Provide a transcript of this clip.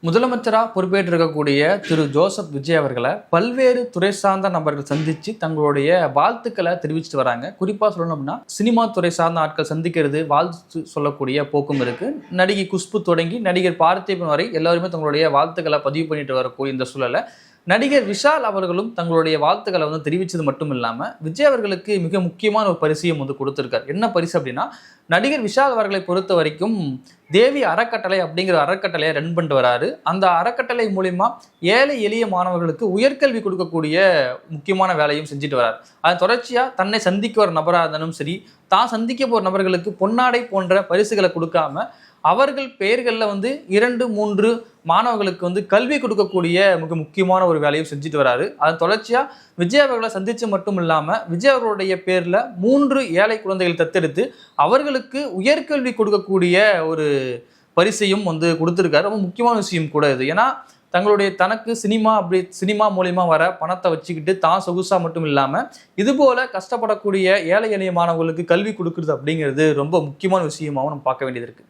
முதலமைச்சரா பொறுப்பேற்றிருக்கக்கூடிய திரு ஜோசப் விஜய் அவர்களை பல்வேறு துறை சார்ந்த நபர்கள் சந்திச்சு தங்களுடைய வாழ்த்துக்களை தெரிவிச்சுட்டு வராங்க. குறிப்பா சொல்லணும் அப்படின்னா சினிமா துறை சார்ந்த ஆட்கள் சந்திக்கிறது வாழ்த்து சொல்லக்கூடிய போக்கும் இருக்கு. நடிகை குஷ்பு தொடங்கி நடிகர் பார்த்திபன் வரை எல்லாருமே தங்களுடைய வாழ்த்துக்களை பதிவு பண்ணிட்டு வரக்கூடிய இந்த சூழலை நடிகர் விஷால் அவர்களும் தங்களுடைய வாழ்த்துக்களை தெரிவித்தது மட்டும் இல்லாமல் விஜய் அவர்களுக்கு மிக முக்கியமான ஒரு பரிசையும் கொடுத்துருக்கார். என்ன பரிசு அப்படின்னா, நடிகர் விஷால் அவர்களை பொறுத்த வரைக்கும் தேவி அறக்கட்டளை அப்படிங்கிற அறக்கட்டளையை ரன் பண்ணிட்டு வராரு. அந்த அறக்கட்டளை மூலிமா ஏழை எளிய மாணவர்களுக்கு உயர்கல்வி கொடுக்கக்கூடிய முக்கியமான வேலையும் செஞ்சுட்டு வரார். அதன் தொடர்ச்சியாக தன்னை சந்திக்க ஒரு நபராக இருந்தாலும் சரி, தான் சந்திக்க போகிற நபர்களுக்கு பொன்னாடை போன்ற பரிசுகளை கொடுக்காம அவர்கள் பெயர்களில் 2-3 மாணவர்களுக்கு கல்வி கொடுக்கக்கூடிய மிக முக்கியமான ஒரு வேலையும் செஞ்சுட்டு வராரு. அதன் தொடர்ச்சியாக விஜய் அவர்களை சந்தித்து மட்டும் இல்லாமல் விஜய் அவர்களுடைய பேரில் 3 ஏழை குழந்தைகள் தத்தெடுத்து அவர்களுக்கு உயர்கல்வி கொடுக்கக்கூடிய ஒரு பரிசையும் கொடுத்துருக்காரு. ரொம்ப முக்கியமான விஷயம் கூட இது. ஏன்னா தனக்கு சினிமா மூலியமா வர பணத்தை வச்சுக்கிட்டு தான் சொகுசா மட்டும் இல்லாமல் இதுபோல கஷ்டப்படக்கூடிய ஏழை எளிய மாணவர்களுக்கு கல்வி கொடுக்குறது அப்படிங்கிறது ரொம்ப முக்கியமான விஷயமாகவும் நம்ம பார்க்க வேண்டியது இருக்கு.